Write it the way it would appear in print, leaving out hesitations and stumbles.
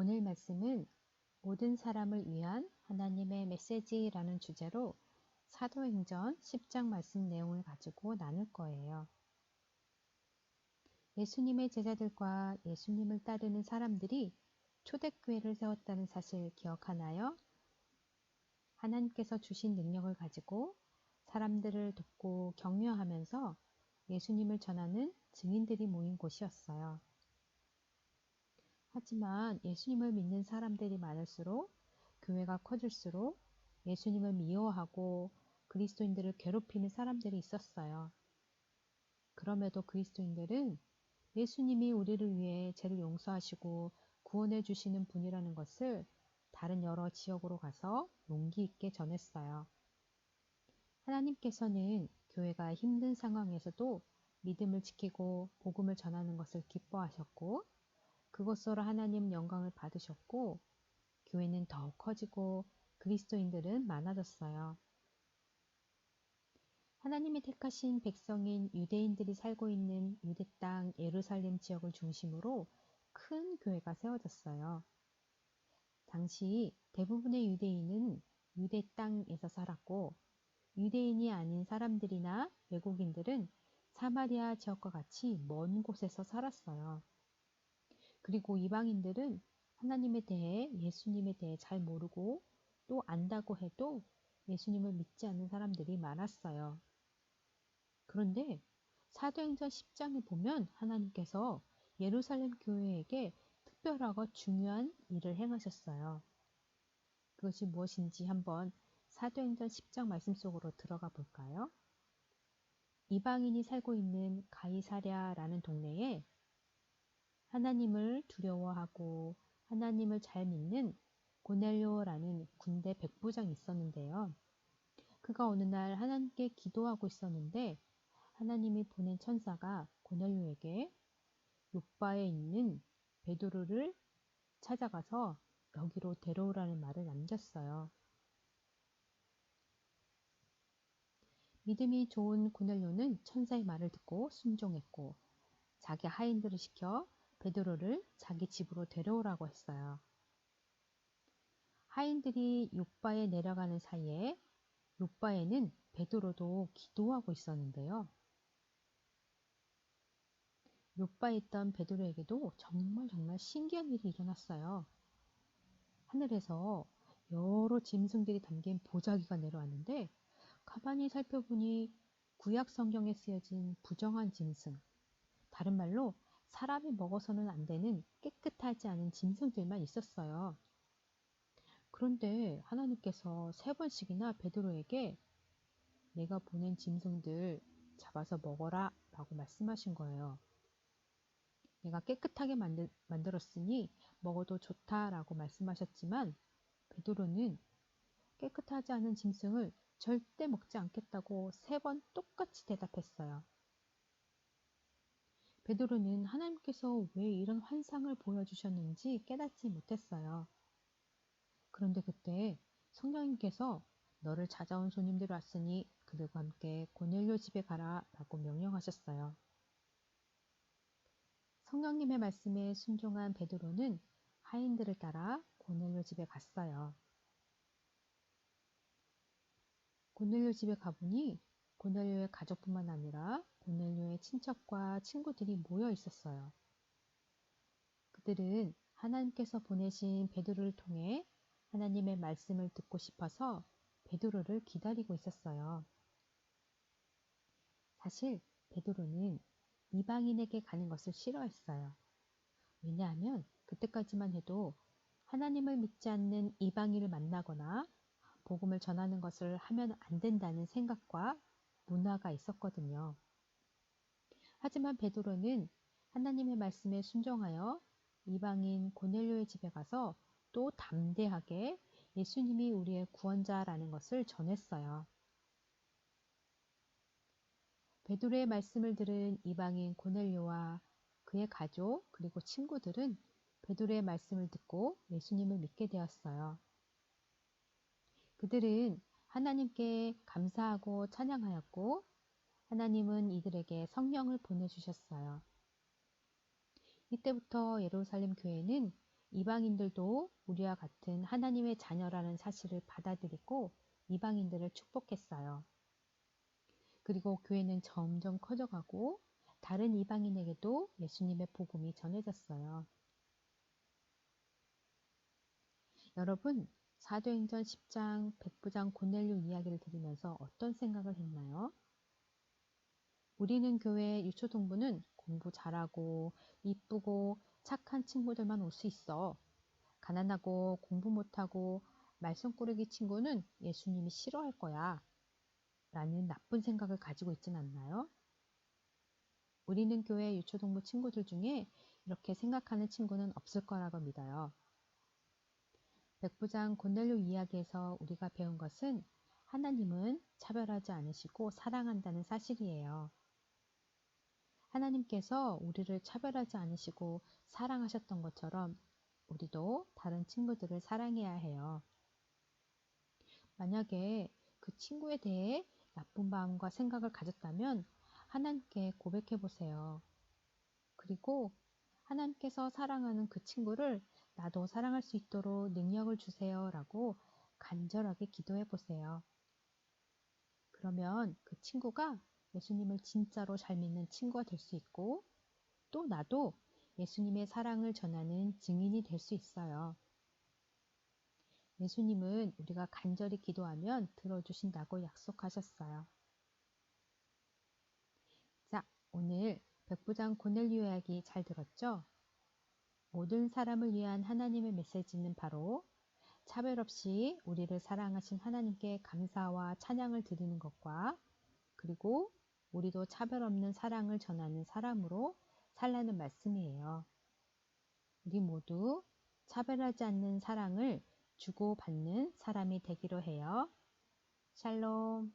오늘 말씀은 모든 사람을 위한 하나님의 메시지라는 주제로 사도행전 10장 말씀 내용을 가지고 나눌 거예요. 예수님의 제자들과 예수님을 따르는 사람들이 초대교회를 세웠다는 사실 기억하나요? 하나님께서 주신 능력을 가지고 사람들을 돕고 격려하면서 예수님을 전하는 증인들이 모인 곳이었어요. 하지만 예수님을 믿는 사람들이 많을수록 교회가 커질수록 예수님을 미워하고 그리스도인들을 괴롭히는 사람들이 있었어요. 그럼에도 그리스도인들은 예수님이 우리를 위해 죄를 용서하시고 구원해 주시는 분이라는 것을 다른 여러 지역으로 가서 용기 있게 전했어요. 하나님께서는 교회가 힘든 상황에서도 믿음을 지키고 복음을 전하는 것을 기뻐하셨고 그것으로 하나님 영광을 받으셨고 교회는 더욱 커지고 그리스도인들은 많아졌어요. 하나님이 택하신 백성인 유대인들이 살고 있는 유대 땅 예루살렘 지역을 중심으로 큰 교회가 세워졌어요. 당시 대부분의 유대인은 유대 땅에서 살았고 유대인이 아닌 사람들이나 외국인들은 사마리아 지역과 같이 먼 곳에서 살았어요. 그리고 이방인들은 하나님에 대해 예수님에 대해 잘 모르고 또 안다고 해도 예수님을 믿지 않는 사람들이 많았어요. 그런데 사도행전 10장에 보면 하나님께서 예루살렘 교회에게 특별하고 중요한 일을 행하셨어요. 그것이 무엇인지 한번 사도행전 10장 말씀 속으로 들어가 볼까요? 이방인이 살고 있는 가이사랴라는 동네에 하나님을 두려워하고 하나님을 잘 믿는 고넬료라는 군대 백부장이 있었는데요. 그가 어느 날 하나님께 기도하고 있었는데 하나님이 보낸 천사가 고넬료에게 요바에 있는 베드로를 찾아가서 여기로 데려오라는 말을 남겼어요. 믿음이 좋은 고넬료는 천사의 말을 듣고 순종했고 자기 하인들을 시켜 베드로를 자기 집으로 데려오라고 했어요. 하인들이 요바에 내려가는 사이에 요바에는 베드로도 기도하고 있었는데요. 요바에 있던 베드로에게도 정말 신기한 일이 일어났어요. 하늘에서 여러 짐승들이 담긴 보자기가 내려왔는데 가만히 살펴보니 구약 성경에 쓰여진 부정한 짐승, 다른 말로 사람이 먹어서는 안 되는 깨끗하지 않은 짐승들만 있었어요. 그런데 하나님께서 3번씩이나 베드로에게 내가 보낸 짐승들 잡아서 먹어라 라고 말씀하신 거예요. 내가 깨끗하게 만들었으니 먹어도 좋다라고 말씀하셨지만 베드로는 깨끗하지 않은 짐승을 절대 먹지 않겠다고 3번 똑같이 대답했어요. 베드로는 하나님께서 왜 이런 환상을 보여주셨는지 깨닫지 못했어요. 그런데 그때 성령님께서 너를 찾아온 손님들이 왔으니 그들과 함께 고넬료 집에 가라 라고 명령하셨어요. 성령님의 말씀에 순종한 베드로는 하인들을 따라 고넬료 집에 갔어요. 고넬료 집에 가보니 고넬료의 가족뿐만 아니라 고넬료의 친척과 친구들이 모여 있었어요. 그들은 하나님께서 보내신 베드로를 통해 하나님의 말씀을 듣고 싶어서 베드로를 기다리고 있었어요. 사실 베드로는 이방인에게 가는 것을 싫어했어요. 왜냐하면 그때까지만 해도 하나님을 믿지 않는 이방인을 만나거나 복음을 전하는 것을 하면 안 된다는 생각과 문화가 있었거든요. 하지만 베드로는 하나님의 말씀에 순종하여 이방인 고넬료의 집에 가서 또 담대하게 예수님이 우리의 구원자라는 것을 전했어요. 베드로의 말씀을 들은 이방인 고넬료와 그의 가족 그리고 친구들은 베드로의 말씀을 듣고 예수님을 믿게 되었어요. 그들은 하나님께 감사하고 찬양하였고 하나님은 이들에게 성령을 보내주셨어요. 이때부터 예루살렘 교회는 이방인들도 우리와 같은 하나님의 자녀라는 사실을 받아들이고 이방인들을 축복했어요. 그리고 교회는 점점 커져가고 다른 이방인에게도 예수님의 복음이 전해졌어요. 여러분, 사도행전 10장 백부장 고넬료 이야기를 들으면서 어떤 생각을 했나요? 우리는 교회 유초동부는 공부 잘하고 이쁘고 착한 친구들만 올 수 있어. 가난하고 공부 못하고 말썽꾸러기 친구는 예수님이 싫어할 거야. 라는 나쁜 생각을 가지고 있진 않나요? 우리는 교회 유초동부 친구들 중에 이렇게 생각하는 친구는 없을 거라고 믿어요. 백부장 고넬료 이야기에서 우리가 배운 것은 하나님은 차별하지 않으시고 사랑한다는 사실이에요. 하나님께서 우리를 차별하지 않으시고 사랑하셨던 것처럼 우리도 다른 친구들을 사랑해야 해요. 만약에 그 친구에 대해 나쁜 마음과 생각을 가졌다면 하나님께 고백해 보세요. 그리고 하나님께서 사랑하는 그 친구를 나도 사랑할 수 있도록 능력을 주세요 라고 간절하게 기도해 보세요. 그러면 그 친구가 예수님을 진짜로 잘 믿는 친구가 될 수 있고 또 나도 예수님의 사랑을 전하는 증인이 될 수 있어요. 예수님은 우리가 간절히 기도하면 들어주신다고 약속하셨어요. 자, 오늘 백부장 고넬료 이야기 잘 들었죠? 모든 사람을 위한 하나님의 메시지는 바로 차별 없이 우리를 사랑하신 하나님께 감사와 찬양을 드리는 것과 그리고 우리도 차별 없는 사랑을 전하는 사람으로 살라는 말씀이에요. 우리 모두 차별하지 않는 사랑을 주고받는 사람이 되기로 해요. 샬롬.